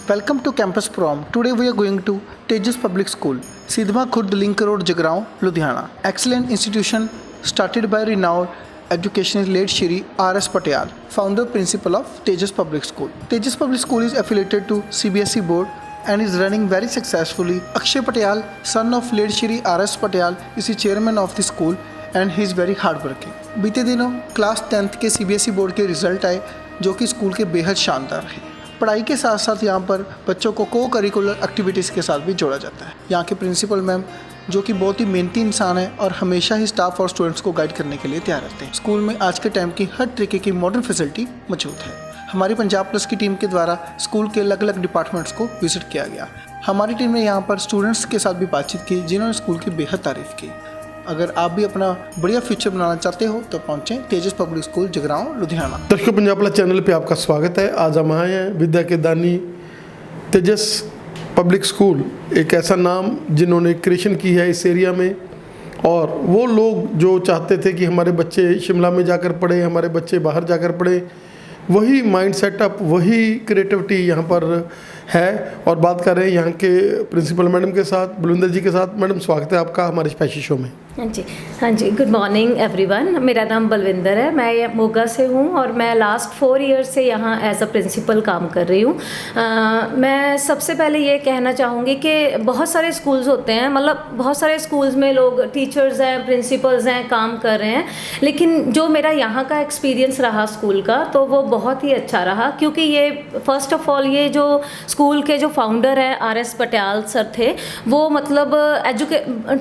Welcome to Campus Prom. Today we are going to Tejas Public School, Sidhwa Khurd Link Road, Jagrao, Ludhiana. Excellent institution started by renowned educationist late Shri R.S. Patel, founder principal of Tejas Public School. Tejas Public School is affiliated to CBSE board and is running very successfully. Akshay Patel, son of late Shri R.S. Patel, is the chairman of the school and he is very hardworking. बीते दिनों class 10th के CBSE board के result आए जो कि school के बेहद शानदार रहे। पढ़ाई के साथ साथ यहाँ पर बच्चों को को करिकुलर एक्टिविटीज़ के साथ भी जोड़ा जाता है। यहाँ के प्रिंसिपल मैम जो कि बहुत ही मेहनती इंसान है और हमेशा ही स्टाफ और स्टूडेंट्स को गाइड करने के लिए तैयार रहते हैं। स्कूल में आज के टाइम की हर तरीके की मॉडर्न फैसिलिटी मौजूद है। हमारी पंजाब प्लस की टीम के द्वारा स्कूल के अलग अलग डिपार्टमेंट्स को विजिट किया गया। हमारी टीम ने यहाँ पर स्टूडेंट्स के साथ भी बातचीत की जिन्होंने स्कूल की बेहद तारीफ की। अगर आप भी अपना बढ़िया फ्यूचर बनाना चाहते हो तो पहुँचें तेजस पब्लिक स्कूल जगराओं लुधियाना। दर्शकों, पंजाब प्लस चैनल पे आपका स्वागत है। आज हम आए हैं विद्या के दानी तेजस पब्लिक स्कूल, एक ऐसा नाम जिन्होंने क्रिएशन की है इस एरिया में। और वो लोग जो चाहते थे कि हमारे बच्चे शिमला में जाकर पढ़े, हमारे बच्चे बाहर जाकर पढ़े, वही माइंड सेटअप, वही क्रिएटिविटी यहाँ पर है। और बात कर रहे हैं यहाँ के प्रिंसिपल मैडम के साथ, बलविंदर जी के साथ। मैडम, स्वागत है आपका हमारे स्पेशल शो में। हाँ जी, गुड मॉर्निंग एवरीवन। मेरा नाम बलविंदर है, मैं मोगा से हूँ और मैं लास्ट 4 ईयर्स से यहाँ एज अ प्रिंसिपल काम कर रही हूँ। मैं सबसे पहले ये कहना चाहूँगी कि बहुत सारे स्कूल्स होते हैं, मतलब बहुत सारे स्कूल्स में लोग टीचर्स हैं, प्रिंसिपल्स हैं, काम कर रहे हैं, लेकिन जो मेरा यहाँ का एक्सपीरियंस रहा स्कूल का तो वो बहुत ही अच्छा रहा। क्योंकि ये फर्स्ट ऑफ ऑल ये जो स्कूल के जो फाउंडर हैं R.S. पटेल सर थे, वो मतलब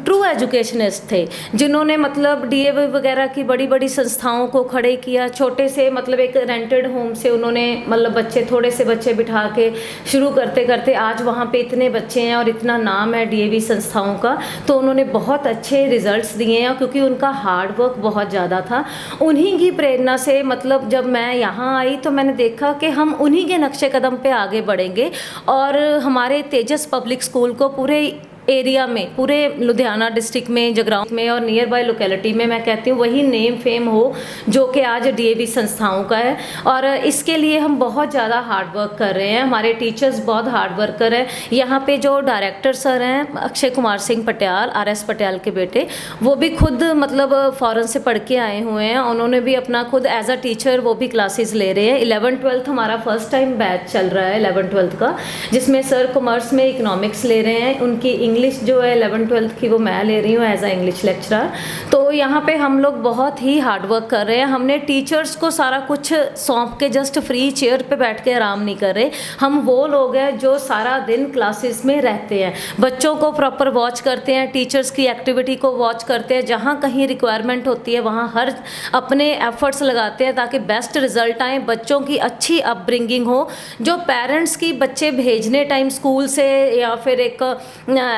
ट्रू एजुकेशनिस्ट थे जिन्होंने मतलब DAV वगैरह की बड़ी बड़ी संस्थाओं को खड़े किया। छोटे से मतलब एक रेंटेड होम से उन्होंने मतलब थोड़े से बच्चे बिठा के शुरू करते करते आज वहाँ पे इतने बच्चे हैं और इतना नाम है DAV संस्थाओं का। तो उन्होंने बहुत अच्छे रिजल्ट्स दिए हैं क्योंकि उनका हार्ड वर्क बहुत ज़्यादा था। उन्हीं की प्रेरणा से मतलब जब मैं यहाँ आई तो मैंने देखा कि हम उन्हीं के नक्शे कदम पे आगे बढ़ेंगे और हमारे तेजस पब्लिक स्कूल को पूरे एरिया में, पूरे लुधियाना डिस्ट्रिक्ट में, जगराओं में और नियर बाय लोकेलिटी में मैं कहती हूँ वही नेम फेम हो जो कि आज DAV संस्थाओं का है। और इसके लिए हम बहुत ज़्यादा हार्ड वर्क कर रहे हैं। हमारे टीचर्स बहुत हार्ड वर्कर हैं। यहाँ पे जो डायरेक्टर सर हैं अक्षय कुमार सिंह पटेल, R.S. पटेल के बेटे, वो भी खुद मतलब फ़ॉरेन से पढ़ के आए हुए हैं। उन्होंने भी अपना खुद एज अ टीचर वो भी क्लासेस ले रहे हैं। 11th-12th हमारा फर्स्ट टाइम बैच चल रहा है 11th-12th का, जिसमें सर कॉमर्स में इकोनॉमिक्स ले रहे हैं। उनकी इंग्लिश जो है 11th-12th की वो मैं ले रही हूँ एज अ इंग्लिश लेक्चरर। तो यहाँ पे हम लोग बहुत ही हार्ड वर्क कर रहे हैं। हमने टीचर्स को सारा कुछ सौंप के जस्ट फ्री चेयर पे बैठ के आराम नहीं कर रहे। हम वो लोग हैं जो सारा दिन क्लासेस में रहते हैं, बच्चों को प्रॉपर वॉच करते हैं, टीचर्स की एक्टिविटी को वॉच करते हैं, जहाँ कहीं रिक्वायरमेंट होती है वहाँ हर अपने एफर्ट्स लगाते हैं ताकि बेस्ट रिजल्ट आए, बच्चों की अच्छी अपब्रिंगिंग हो। जो पेरेंट्स की बच्चे भेजने टाइम स्कूल से या फिर एक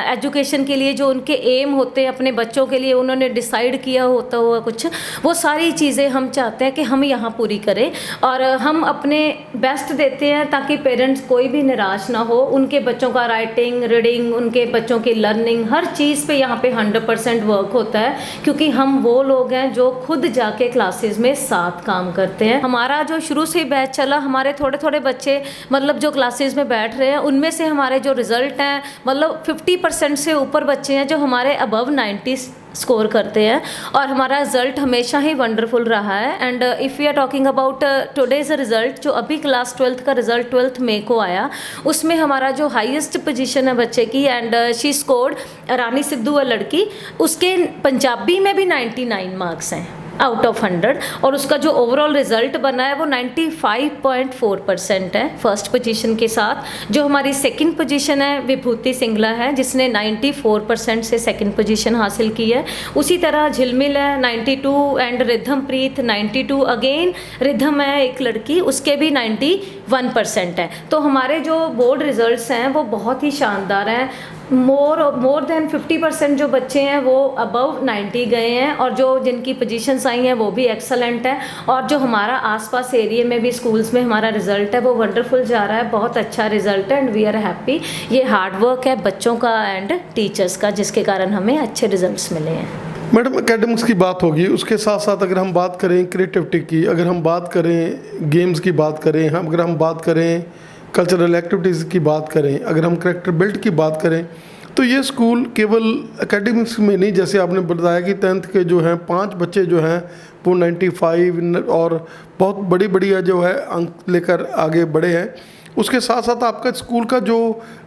एजुकेशन के लिए जो उनके एम होते हैं अपने बच्चों के लिए, उन्होंने डिसाइड किया होता हुआ कुछ, वो सारी चीज़ें हम चाहते हैं कि हम यहाँ पूरी करें और हम अपने बेस्ट देते हैं ताकि पेरेंट्स कोई भी निराश ना हो। उनके बच्चों का राइटिंग, रीडिंग, उनके बच्चों की लर्निंग, हर चीज़ पे यहाँ पे 100% वर्क होता है क्योंकि हम वो लोग हैं जो खुद जाके क्लासेस में साथ काम करते हैं। हमारा जो शुरू से बैच चला, हमारे थोड़े थोड़े बच्चे मतलब जो क्लासेस में बैठ रहे हैं उनमें से हमारे जो रिज़ल्ट हैं मतलब 50% से ऊपर बच्चे हैं जो हमारे अबव 90 स्कोर करते हैं और हमारा रिज़ल्ट हमेशा ही वंडरफुल रहा है। And if we are talking about today's result, जो अभी क्लास 12th का रिज़ल्ट 12th मई को आया, उसमें हमारा जो हाईएस्ट पोजीशन है बच्चे की, एंड शी स्कोर्ड, रानी सिद्धू है लड़की, उसके पंजाबी में भी 99 मार्क्स हैं आउट ऑफ 100 और उसका जो ओवरऑल रिज़ल्ट बना है वो 95.4% है फर्स्ट पोजीशन के साथ। जो हमारी सेकंड पोजीशन है विभूति सिंगला है जिसने 94% से सेकंड पोजीशन हासिल की है। उसी तरह झिलमिल है 92 and rhythm Preet 92, again rhythm है एक लड़की, उसके भी 91% है। तो हमारे जो बोर्ड रिज़ल्ट्स हैं वो बहुत ही शानदार हैं। मोर देन 50% जो बच्चे हैं वो अबव 90 गए हैं और जो जिनकी पोजीशंस आई हैं वो भी एक्सलेंट है। और जो हमारा आसपास एरिया में भी स्कूल्स में हमारा रिज़ल्ट है वो वंडरफुल जा रहा है, बहुत अच्छा रिज़ल्ट है एंड वी आर हैप्पी। ये हार्ड वर्क है बच्चों का एंड टीचर्स का जिसके कारण हमें अच्छे रिजल्ट्स मिले हैं। मैडम, एकेडमिक्स की बात होगी, उसके साथ साथ अगर हम बात करें क्रिएटिविटी की, अगर हम बात करें गेम्स की बात करें, अगर हम बात करें कल्चरल एक्टिविटीज़ की बात करें, अगर हम करेक्टर बिल्ड की बात करें, तो ये स्कूल केवल एकेडमिक्स में नहीं, जैसे आपने बताया कि 10th के जो हैं 5 बच्चे जो हैं वो 95 और बहुत बड़ी बड़ी जो है अंक लेकर आगे बढ़े हैं, उसके साथ साथ आपका स्कूल का जो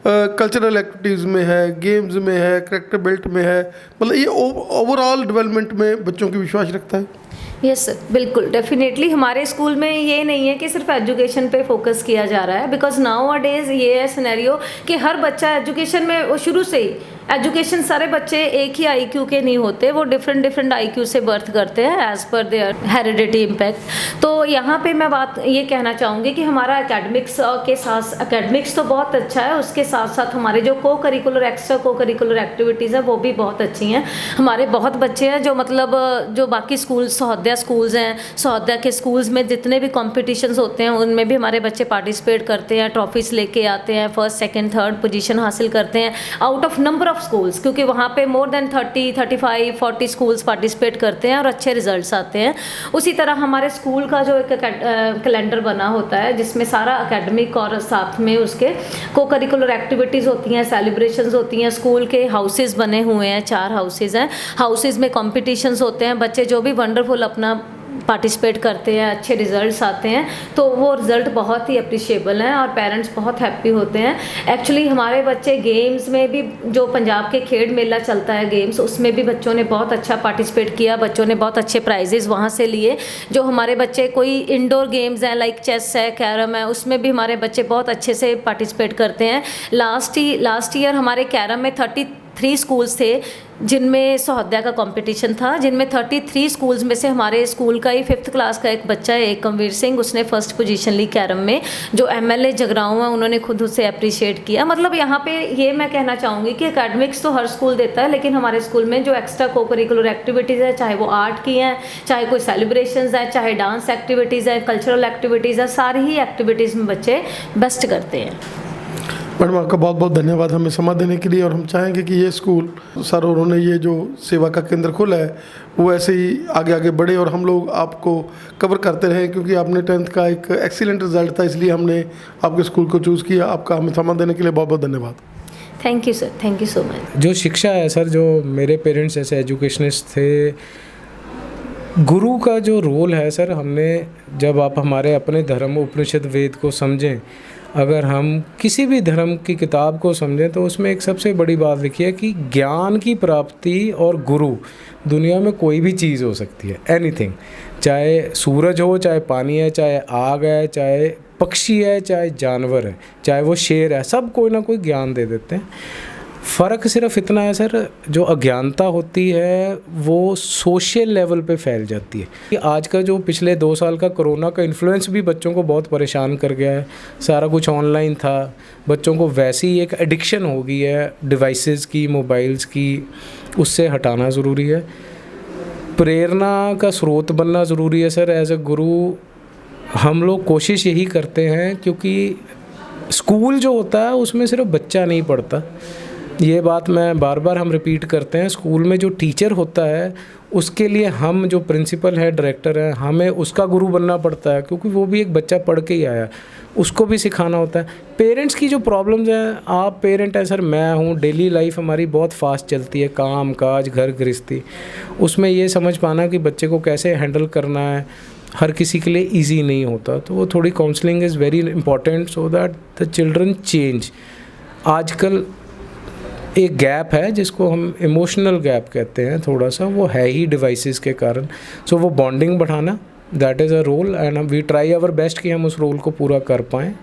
कल्चरल एक्टिविटीज़ में है, गेम्स में है, करेक्टर बिल्ट में है, मतलब ये ओवरऑल डेवलपमेंट में बच्चों की विश्वास रखता है। यस सर, बिल्कुल डेफिनेटली हमारे स्कूल में ये नहीं है कि सिर्फ एजुकेशन पे फोकस किया जा रहा है, बिकॉज नाउ अ डेज ये है सिनेरियो कि हर बच्चा एजुकेशन में वो शुरू से ही एजुकेशन, सारे बच्चे एक ही आईक्यू के नहीं होते, वो डिफरेंट आईक्यू से बर्थ करते हैं as per there heredity impact. तो यहाँ पे मैं बात ये कहना चाहूँगी कि हमारा एकेडमिक्स के साथ, एकेडमिक्स तो बहुत अच्छा है, उसके साथ साथ हमारे जो को करिकुलर एक्स्ट्रा को करिकुलर एक्टिविटीज़ है वो भी बहुत अच्छी हैं। हमारे बहुत बच्चे हैं जो मतलब जो बाकी स्कूल सौहद्या स्कूल्स हैं, सौहद्या के स्कूल्स में जितने भी कॉम्पिटिशन्स होते हैं उनमें भी हमारे बच्चे पार्टिसिपेट करते हैं, ट्रॉफीज़ लेके आते हैं, फर्स्ट सेकेंड थर्ड पोजीशन हासिल करते हैं out of number of schools, क्योंकि वहाँ पे मोर देन 30, 35, 40 स्कूल्स पार्टिसिपेट करते हैं और अच्छे रिजल्ट्स आते हैं। उसी तरह हमारे स्कूल का जो एक कैलेंडर बना होता है जिसमें सारा एकेडमिक और साथ में उसके को करिकुलर एक्टिविटीज़ होती हैं, सेलिब्रेशंस होती हैं, स्कूल के हाउसेस बने हुए हैं, 4 हाउसेस हैं, हाउसेस में कॉम्पिटिशन्स होते हैं, बच्चे जो भी वंडरफुल अपना पार्टिसिपेट करते हैं, अच्छे रिजल्ट्स आते हैं, तो वो रिज़ल्ट बहुत ही अप्रिशिएबल हैं और पेरेंट्स बहुत हैप्पी होते हैं। एक्चुअली हमारे बच्चे गेम्स में भी, जो पंजाब के खेड़ मेला चलता है गेम्स, उसमें भी बच्चों ने बहुत अच्छा पार्टिसिपेट किया, बच्चों ने बहुत अच्छे प्राइजेज़ वहाँ से लिए। जो हमारे बच्चे कोई इंडोर गेम्स हैं लाइक चेस है, कैरम है, उसमें भी हमारे बच्चे बहुत अच्छे से पार्टिसिपेट करते हैं। लास्ट ईयर हमारे कैरम में 33 स्कूल्स थे जिनमें सौहद्या का कंपटीशन था, जिनमें 33 स्कूल्स में से हमारे स्कूल का ही 5th क्लास का एक बच्चा है, एकमवीर सिंह, उसने फर्स्ट पोजीशन ली कैरम में। जो MLA जगराऊँ हैं उन्होंने खुद उसे अप्रिशिएट किया। मतलब यहाँ पे ये मैं कहना चाहूँगी कि एकेडमिक्स तो हर स्कूल देता है, लेकिन हमारे स्कूल में जो एक्स्ट्रा को करिकुलर एक्टिविटीज़ है, चाहे वो आर्ट की हैं, चाहे कोई सेलिब्रेशंस हैं, चाहे डांस एक्टिविटीज़ हैं, कल्चरल एक्टिविटीज़ हैं, सारी ही एक्टिविटीज़ में बच्चे बेस्ट करते हैं। मैडम आपका बहुत बहुत धन्यवाद हमें समय देने के लिए, और हम चाहेंगे कि ये स्कूल सर उन्होंने ये जो सेवा का केंद्र खोला है वो ऐसे ही आगे आगे बढ़े और हम लोग आपको कवर करते रहें, क्योंकि आपने 10th का एक एक्सीलेंट रिजल्ट था, इसलिए हमने आपके स्कूल को चूज़ किया। आपका हमें समय देने के लिए बहुत बहुत धन्यवाद। Thank you sir, thank you so much. जो शिक्षा है सर, जो मेरे पेरेंट्स जैसे एजुकेशनिस्ट थे, गुरु का जो रोल है सर, हमने जब आप हमारे अपने धर्म उपनिषद वेद को समझें, अगर हम किसी भी धर्म की किताब को समझें तो उसमें एक सबसे बड़ी बात लिखी है कि ज्ञान की प्राप्ति और गुरु, दुनिया में कोई भी चीज़ हो सकती है, एनीथिंग, चाहे सूरज हो, चाहे पानी है, चाहे आग है, चाहे पक्षी है, चाहे जानवर है, चाहे वो शेर है, सब कोई ना कोई ज्ञान दे देते हैं। फ़र्क सिर्फ इतना है सर, जो अज्ञानता होती है वो सोशल लेवल पे फैल जाती है। कि आज का जो पिछले 2 साल का कोरोना का इन्फ्लुएंस भी बच्चों को बहुत परेशान कर गया है। सारा कुछ ऑनलाइन था, बच्चों को वैसे ही एक एडिक्शन हो गई है डिवाइसेस की, मोबाइल्स की, उससे हटाना ज़रूरी है। प्रेरणा का स्रोत बनना ज़रूरी है सर। एज अ गुरु हम लोग कोशिश यही करते हैं, क्योंकि स्कूल जो होता है उसमें सिर्फ बच्चा नहीं पढ़ता, ये बात मैं बार बार हम रिपीट करते हैं। स्कूल में जो टीचर होता है उसके लिए हम जो प्रिंसिपल है, डायरेक्टर है, हमें उसका गुरु बनना पड़ता है, क्योंकि वो भी एक बच्चा पढ़ के ही आया, उसको भी सिखाना होता है। पेरेंट्स की जो प्रॉब्लम्स हैं, आप पेरेंट हैं सर, मैं हूँ, डेली लाइफ हमारी बहुत फास्ट चलती है, काम काज घर गृहस्थी, उसमें ये समझ पाना कि बच्चे को कैसे हैंडल करना है हर किसी के लिए ईजी नहीं होता। तो वो थोड़ी counselling is very important so that the children change. आजकल एक गैप है जिसको हम इमोशनल गैप कहते हैं, थोड़ा सा वो है ही डिवाइसेस के कारण। सो वो बॉन्डिंग बढ़ाना, that is a role, and we try our best कि हम उस रोल को पूरा कर पाएँ।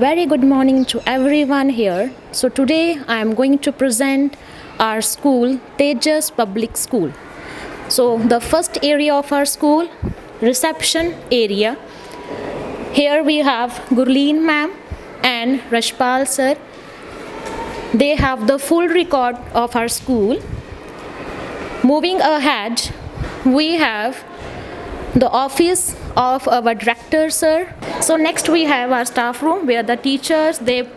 Very good morning to everyone here. So today I am going to present our school, Tejas Public School. So the first area of our school, reception area. Here we have Gurleen ma'am and Rashpal sir. They have the full record of our school. moving ahead, we have the office of our director, sir. So next we have our staff room where the teachers, they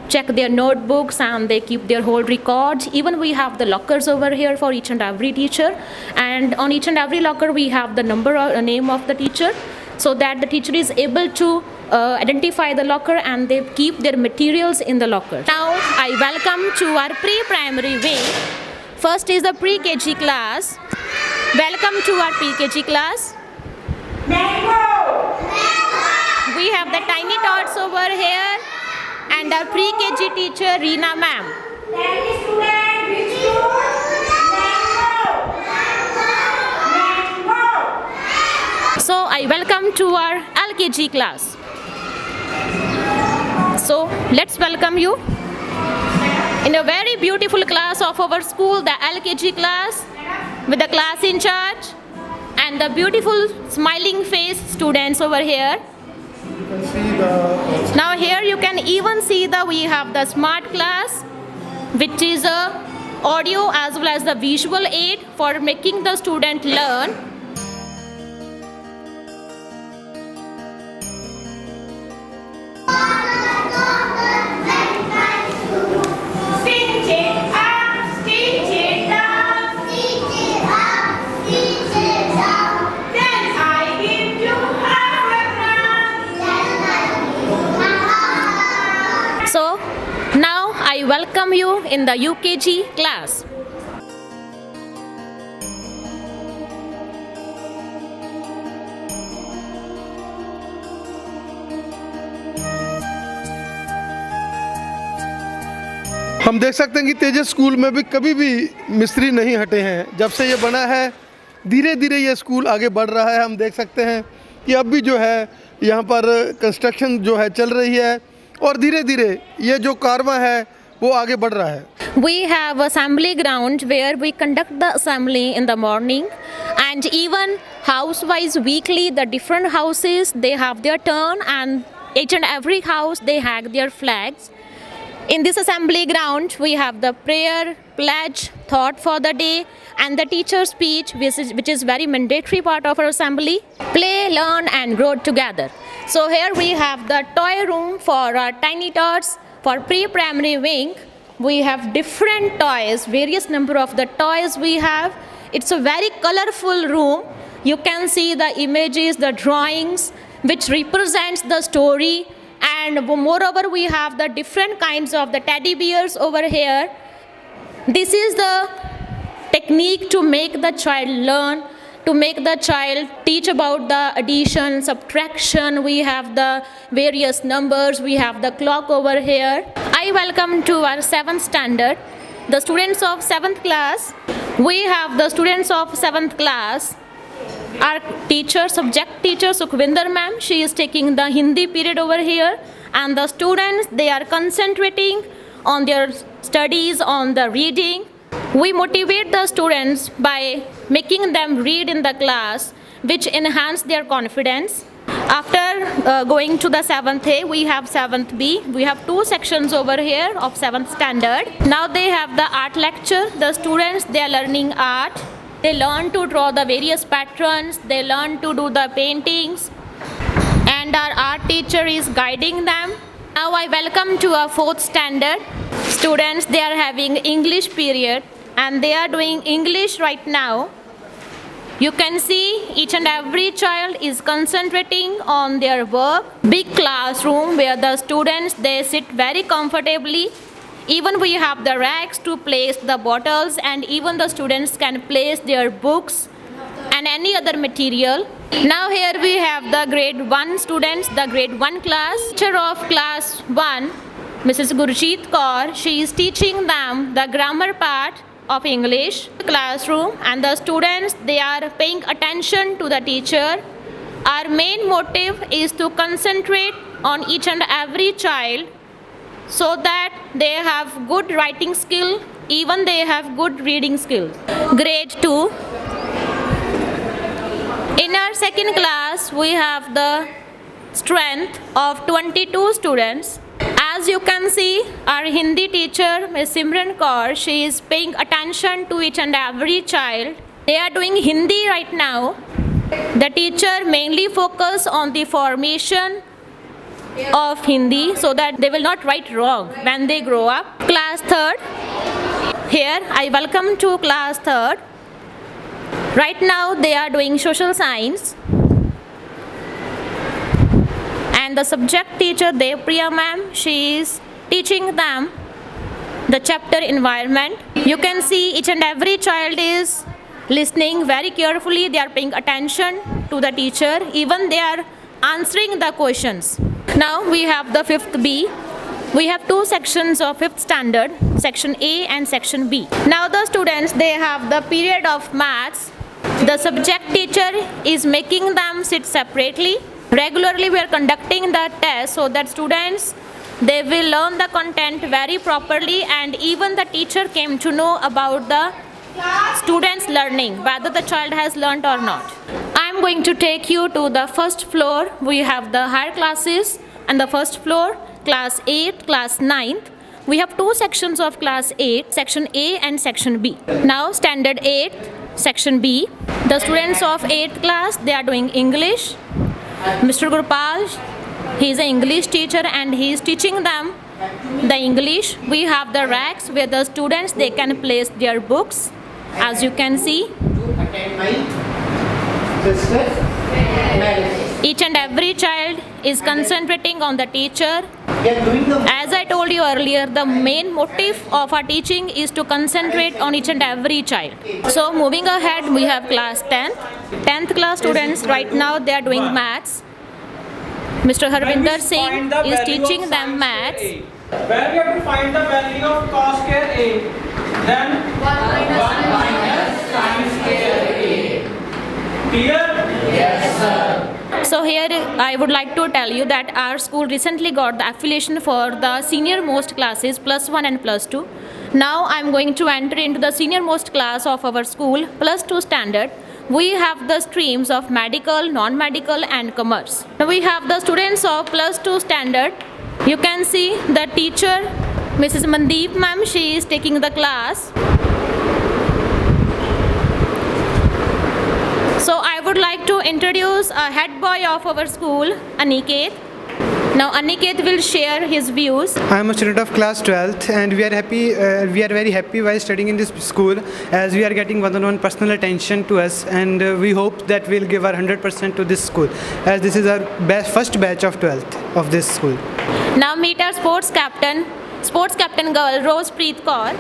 check their notebooks and they keep their whole records. Even we have the lockers over here for each and every teacher, and on each and every locker we have the number or name of the teacher, so that the teacher is able to identify the locker and they keep their materials in the locker. Now I welcome to our pre-primary wing. First is the pre-KG class. Welcome to our pre-KG class. We have the tiny tots over here and our pre-KG teacher Reena ma'am. So I welcome to our LKG class. So let's welcome you in a very beautiful class of our school, the LKG class, with the class in charge and the beautiful smiling face students over here. Now here you can even see that we have the smart class, which is a audio as well as the visual aid for making the student learn. So now I welcome you in the UKG class. हम देख सकते हैं कि तेजस school में भी कभी भी मिस्त्री नहीं हटे हैं। जब से ये बना है धीरे धीरे ये स्कूल आगे बढ़ रहा है। हम देख सकते हैं कि अब भी जो है यहाँ पर कंस्ट्रक्शन जो है चल रही है और धीरे धीरे ये जो कारवां है वो आगे बढ़ रहा है। We have assembly ground where we conduct the assembly in the morning, and even house-wise weekly the different houses they have their turn, and each and every house they hang their flags. In this assembly ground we have the prayer, pledge, thought for the day, and the teacher's speech, which is very mandatory part of our assembly. Play, learn and grow together. So here we have the toy room for our tiny tots. For pre-primary wing we have different toys, various number of the toys we have. It's a very colorful room. You can see the images, the drawings which represents the story, and moreover we have the different kinds of the teddy bears over here. This is the technique to make the child learn, to make the child teach about the addition, subtraction. We have the various numbers, we have the clock over here. I welcome to our 7th standard, the students of 7th class. We have the students of 7th class. Our teacher, subject teacher Sukhvinder ma'am, she is taking the Hindi period over here, and the students, they are concentrating on their studies, on the reading. We motivate the students by making them read in the class, which enhance their confidence. After going to the 7th A, we have 7th B. We have 2 sections over here of 7th standard. Now they have the art lecture. The students, they are learning art. They learn to draw the various patterns. They learn to do the paintings. And our art teacher is guiding them. Now I welcome to our 4th standard. Students, they are having English period and they are doing English right now. You can see each and every child is concentrating on their work. Big classroom where the students, they sit very comfortably. Even we have the racks to place the bottles, and even the students can place their books and any other material. Now here we have the grade 1 students, the grade 1 class. Teacher of class 1, Mrs. Gurjeet Kaur, she is teaching them the grammar part of English classroom, and the students, they are paying attention to the teacher. Our main motive is to concentrate on each and every child so that they have good writing skill, even they have good reading skills. Grade 2. In our 2nd class, we have the strength of 22 students. As As you can see, our Hindi teacher, Ms. Simran Kaur, she is paying attention to each and every child. They are doing Hindi right now. The teacher mainly focus on the formation of Hindi so that they will not write wrong when they grow up. Class 3rd. Here, I welcome to class 3rd. Right now, they are doing social science. And the subject teacher, Devpriya ma'am, she is teaching them the chapter environment. You can see each and every child is listening very carefully. They are paying attention to the teacher. Even they are answering the questions. Now we have the 5th B. We have two sections of 5th standard, section A and section B. Now the students, they have the period of maths. The subject teacher is making them sit separately. Regularly we are conducting the test so that students, they will learn the content very properly, and even the teacher came to know about the students' learning, whether the child has learnt or not. I am going to take you to the first floor. We have the higher classes, and the first floor, class 8, class 9th. We have two sections of class 8, section A and section B. Now standard 8, section B. The students of 8th class, they are doing English. Mr. Gurpal, he is an English teacher and he is teaching them the English. We have the racks where the students, they can place their books, as you can see. Each and every child is concentrating on the teacher. As I told you earlier, the main motive of our teaching is to concentrate on each and every child. So moving ahead, we have class 10th. 10th class students, right now they are doing maths. Mr. Harvinder Singh is teaching them maths. Where we have to find the value of cos square A, then 1 minus sin square A. Clear? Yes, sir. So here I would like to tell you that our school recently got the affiliation for the senior most classes, +1 and +2. Now I am going to enter into the senior most class of our school, +2 standard. We have the streams of medical, non-medical and commerce. Now we have the students of +2 standard. You can see the teacher, Mrs. Mandeep ma'am, she is taking the class. So I would like to introduce a head boy of our school, Aniket. Now Aniket will share his views. I am a student of class 12th and we are very happy while studying in this school, as we are getting one-on-one personal attention to us, and we hope that we'll give our 100% to this school, as this is our first batch of 12th of this school. Now meet our sports captain girl, Rosepreet Kaur.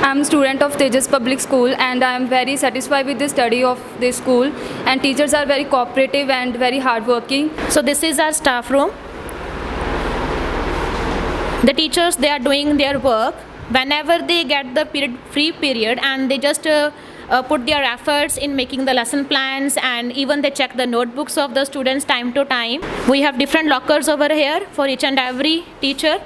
I am a student of Tejas Public School and I am very satisfied with the study of this school, and teachers are very cooperative and very hardworking. So this is our staff room. The teachers, they are doing their work whenever they get the free period, and they just put their efforts in making the lesson plans, and even they check the notebooks of the students time to time. We have different lockers over here for each and every teacher.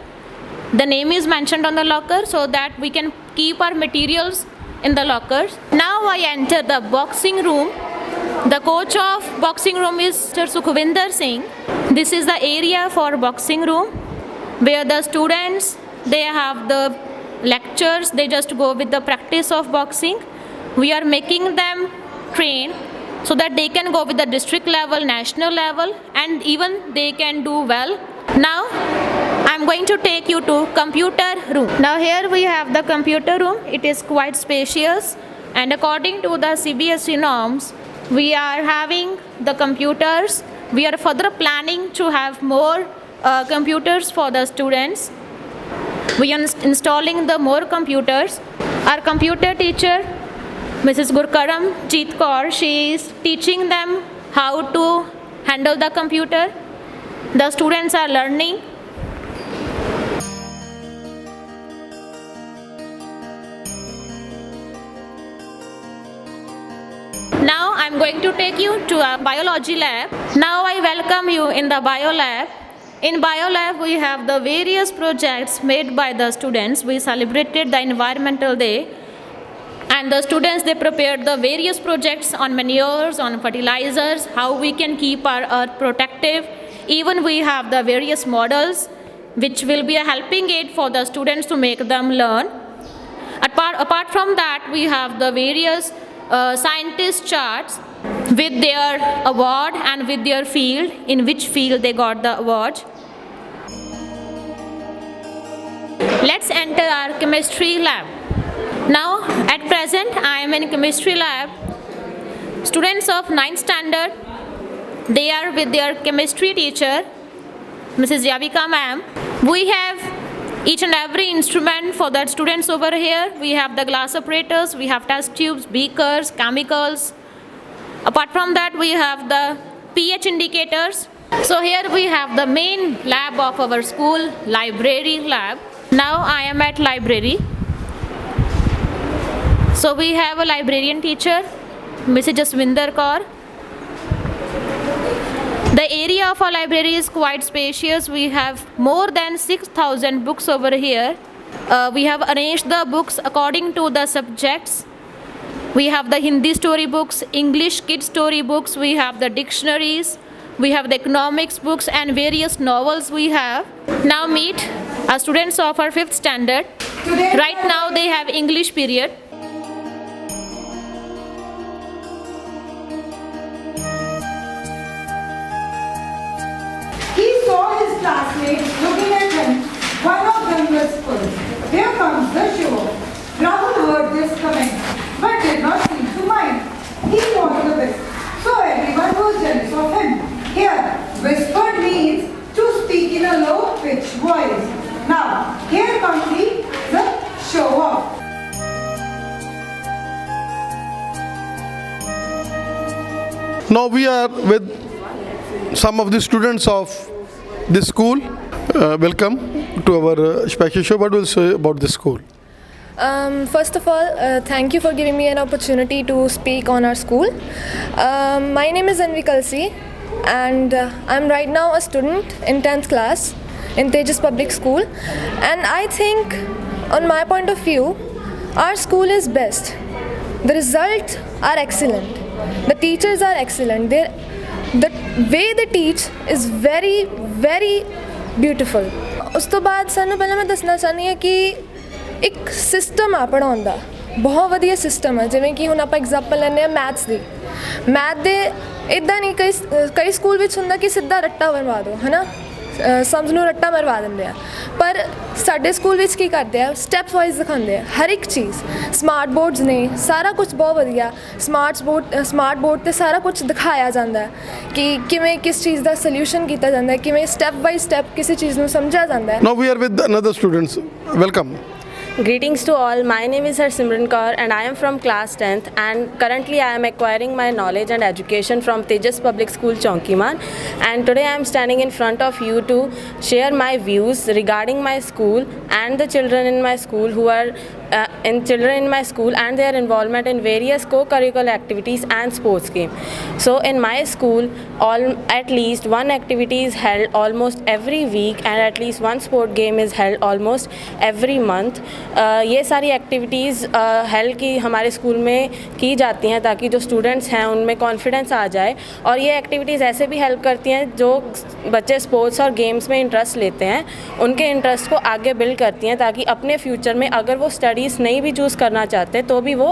The name is mentioned on the locker so that we can keep our materials in the lockers. Now I enter the boxing room. The coach of boxing room is Mr. Sukhvinder Singh. This is the area for boxing room where the students, they have the lectures, they just go with the practice of boxing. We are making them train so that they can go with the district level, national level, and even they can do well. Now I'm going to take you to computer room. Now here we have the computer room. It is quite spacious, and according to the CBSE norms, we are having the computers. We are further planning to have more computers for the students. We are installing the more computers. Our computer teacher, Mrs. Gurkaram Jeet Kaur, she is teaching them how to handle the computer. The students are learning. Now I'm going to take you to a biology lab. Now I welcome you in the bio lab. In bio lab we have the various projects made by the students. We celebrated the environmental day, and the students, they prepared the various projects on manures, on fertilizers, how we can keep our earth protective. Even we have the various models which will be a helping aid for the students to make them learn. Apart from that, we have the various scientist charts with their award and with their field, in which field they got the award. Let's enter our chemistry lab. Now, at present, I am in chemistry lab. Students of 9th standard, they are with their chemistry teacher, Mrs. Yavika ma'am. We have each and every instrument for the students over here. We have the glass separators, we have test tubes, beakers, chemicals. Apart from that, we have the pH indicators. So here we have the main lab of our school, library lab. Now I am at library. So we have a librarian teacher, Mrs. Jaswinder Kaur. The area of our library is quite spacious. We have more than 6,000 books over here. We have arranged the books according to the subjects. We have the Hindi story books, English kids story books, we have the dictionaries, we have the economics books and various novels we have. Now meet our students of our 5th standard. Right now they have English period. He saw his classmates looking at him. One of them whispered, "Here comes the show." Rahul heard this comment, but did not seem to mind. He was the best, so everyone was jealous of him. Here, whispered means to speak in a low-pitched voice. Now, here comes the show-off. Now we are with some of the students of this school. Welcome to our special show. What will you say about this school? First of all, thank you for giving me an opportunity to speak on our school. My name is Anvi Kalsi and I'm right now a student in 10th class in Tejas Public School, and I think, on my point of view, our school is best. The results are excellent. The teachers are excellent. The way they teach is very, very beautiful. ਉਸ ਤੋਂ ਬਾਅਦ ਸਾਨੂੰ ਪਹਿਲਾਂ ਮੈਂ ਦੱਸਣਾ ਚਾਹੁੰਦੀ ਹਾਂ ਕਿ ਇੱਕ ਸਿਸਟਮ ਆ ਪੜ੍ਹਾਉਣ ਦਾ, ਬਹੁਤ ਵਧੀਆ ਸਿਸਟਮ ਹੈ। ਜਿਵੇਂ ਕਿ ਹੁਣ ਆਪਾਂ ਐਗਜ਼ਾਮਪਲ ਲੈਂਦੇ ਹਾਂ ਮੈਥਸ ਦੀ। ਮੈਥ ਦੇ ਇੱਦਾਂ ਨਹੀਂ, ਕਈ ਸਕੂਲ ਵਿੱਚ ਹੁੰਦਾ ਕਿ ਸਿੱਧਾ ਰੱਟਾ ਮਰਵਾ ਦਿਓ, ਹੈ ਨਾ, ਸਮਝ ਨੂੰ ਰੱਟਾ ਮਰਵਾ ਦਿੰਦੇ ਆ। ਪਰ ਸਾਡੇ ਸਕੂਲ ਵਿੱਚ ਕੀ ਕਰਦੇ ਆ, ਸਟੈਪ ਵਾਈਜ਼ ਦਿਖਾਉਂਦੇ ਆ ਹਰ ਇੱਕ ਚੀਜ਼। ਸਮਾਰਟ ਬੋਰਡਸ ਨੇ, ਸਾਰਾ ਕੁਝ ਬਹੁਤ ਵਧੀਆ। ਸਮਾਰਟ ਬੋਰਡ 'ਤੇ ਸਾਰਾ ਕੁਝ ਦਿਖਾਇਆ ਜਾਂਦਾ ਕਿ ਕਿਵੇਂ ਕਿਸ ਚੀਜ਼ ਦਾ ਸੋਲਿਊਸ਼ਨ ਕੀਤਾ ਜਾਂਦਾ, ਕਿਵੇਂ ਸਟੈਪ ਬਾਈ ਸਟੈਪ ਕਿਸੇ ਚੀਜ਼ ਨੂੰ ਸਮਝਿਆ ਜਾਂਦਾ। Now we are with another students. Welcome. Greetings to all. My name is Harsimran Kaur and I am from class 10th, and currently I am acquiring my knowledge and education from Tejas Public School Chonkiman, and today I am standing in front of you to share my views regarding my school and the children in my school who are and their involvement in various co-curricular activities and sports games. So in my school, at least one activity is held almost every week and at least one sport game is held almost every month. ये सारी activities help की हमारे school में की जाती हैं ताकि जो स्टूडेंट्स हैं उनमें कॉन्फिडेंस आ जाए, और ये एक्टिविटीज़ ऐसे भी हेल्प करती हैं जो बच्चे स्पोर्ट्स और गेम्स में इंटरेस्ट लेते हैं उनके इंटरेस्ट को आगे बिल्ड करती हैं, ताकि अपने फ्यूचर में अगर वो स्टडीज़ नहीं भी चूज़ करना चाहते तो भी वो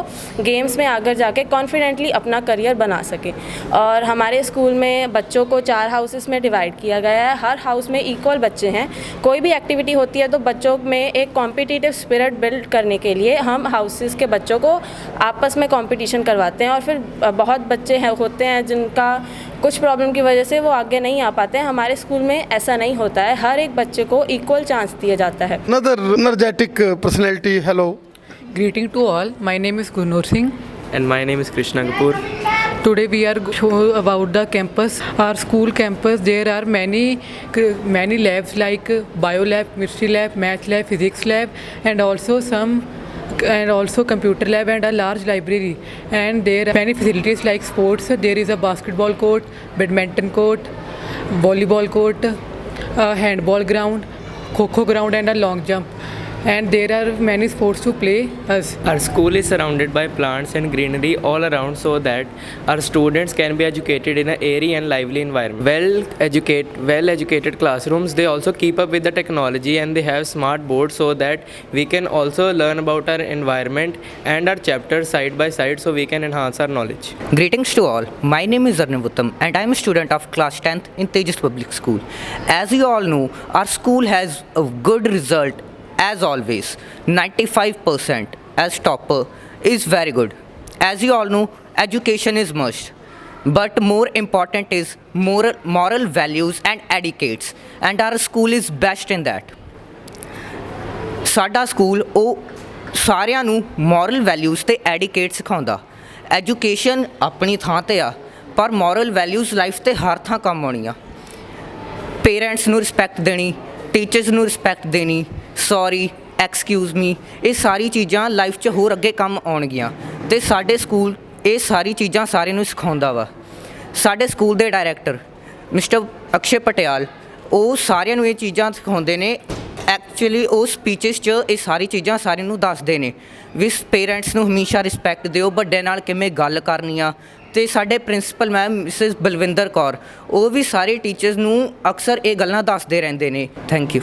गेम्स में आगे जाके कॉन्फिडेंटली अपना करियर बना सके। और हमारे स्कूल में बच्चों को 4 हाउसेस में डिवाइड किया गया है। हर हाउस में इक्वल बच्चे हैं। कोई भी एक्टिविटी होती है तो बच्चों में एक कॉम्पिटिटिव स्पिरिट बिल्ड करने के लिए हम हाउसेस के बच्चों को आपस में कंपटीशन करवाते हैं, और फिर बहुत बच्चे होते हैं जिनका कुछ प्रॉब्लम की वजह से वो आगे नहीं आ पाते हैं। हमारे स्कूल में ऐसा नहीं होता है, हर एक बच्चे को इक्वल चांस दिया जाता है। Another energetic personality. Hello. Greeting to all. My name is Gurnur Singh. And my name is Krishna Kapoor. Today we are show about the campus. Our school campus, there are many labs like bio lab, chemistry lab, math lab, physics lab, and also computer lab and a large library. And there are many facilities like sports. There is a basketball court, badminton court, volleyball court, a handball ground, kho-kho ground and a long jump. and there are many sports to play us. Our school is surrounded by plants and greenery all around so that our students can be educated in an airy and lively environment. Well-educated classrooms, they also keep up with the technology and they have smart boards so that we can also learn about our environment and our chapters side by side so we can enhance our knowledge. Greetings to all. My name is Arnav Uttam and I am a student of class 10th in Tejas Public School. As you all know, our school has a good result as always. 95% as topper is very good. As you all know, education is must. But more important is moral values and etiquettes. And our school is best in that. ਸਾਡਾ school ਉਹ ਸਾਰਿਆਂ ਨੂੰ moral values ਤੇ adequate ਸਿਖਾਉਂਦਾ। Education ਆਪਣੀ ਥਾਂ ਤੇ ਆ ਪਰ ਮੋਰਲ ਵੈਲਿਊਜ਼ ਲਾਈਫ ਤੇ ਹਰ ਥਾਂ ਕੰਮ ਆਉਣੀ ਆ। ਪੇਰੈਂਟਸ ਨੂੰ ਰਿਸਪੈਕਟ ਦੇਣੀ, ਟੀਚਰਸ ਨੂੰ ਰਿਸਪੈਕਟ ਦੇਣੀ, ਸੌਰੀ, ਐਕਸਕਿਊਜ਼ ਮੀ, ਇਹ ਸਾਰੀ ਚੀਜ਼ਾਂ ਲਾਈਫ 'ਚ ਹੋਰ ਅੱਗੇ ਕੰਮ ਆਉਣਗੀਆਂ ਅਤੇ ਸਾਡੇ ਸਕੂਲ ਇਹ ਸਾਰੀ ਚੀਜ਼ਾਂ ਸਾਰਿਆਂ ਨੂੰ ਸਿਖਾਉਂਦਾ ਵਾ। ਸਾਡੇ ਸਕੂਲ ਦੇ ਡਾਇਰੈਕਟਰ ਮਿਸਟਰ ਅਕਸ਼ੇ ਪਟਿਆਲ ਉਹ ਸਾਰਿਆਂ ਨੂੰ ਇਹ ਚੀਜ਼ਾਂ ਸਿਖਾਉਂਦੇ ਨੇ। ਐਕਚੁਅਲੀ ਉਹ ਸਪੀਚਿਸ 'ਚ ਇਹ ਸਾਰੀ ਚੀਜ਼ਾਂ ਸਾਰਿਆਂ ਨੂੰ ਦੱਸਦੇ ਨੇ ਵੀ ਪੇਰੈਂਟਸ ਨੂੰ ਹਮੇਸ਼ਾ ਰਿਸਪੈਕਟ ਦਿਓ, ਵੱਡੇ ਨਾਲ ਕਿਵੇਂ ਗੱਲ ਕਰਨੀ ਆ। ਅਤੇ ਸਾਡੇ principal ma'am Mrs Balwinder Kaur ਉਹ ਵੀ ਸਾਰੇ ਟੀਚਰਸ ਨੂੰ ਅਕਸਰ ਇਹ ਗੱਲਾਂ ਦੱਸਦੇ ਰਹਿੰਦੇ ਨੇ। Thank you.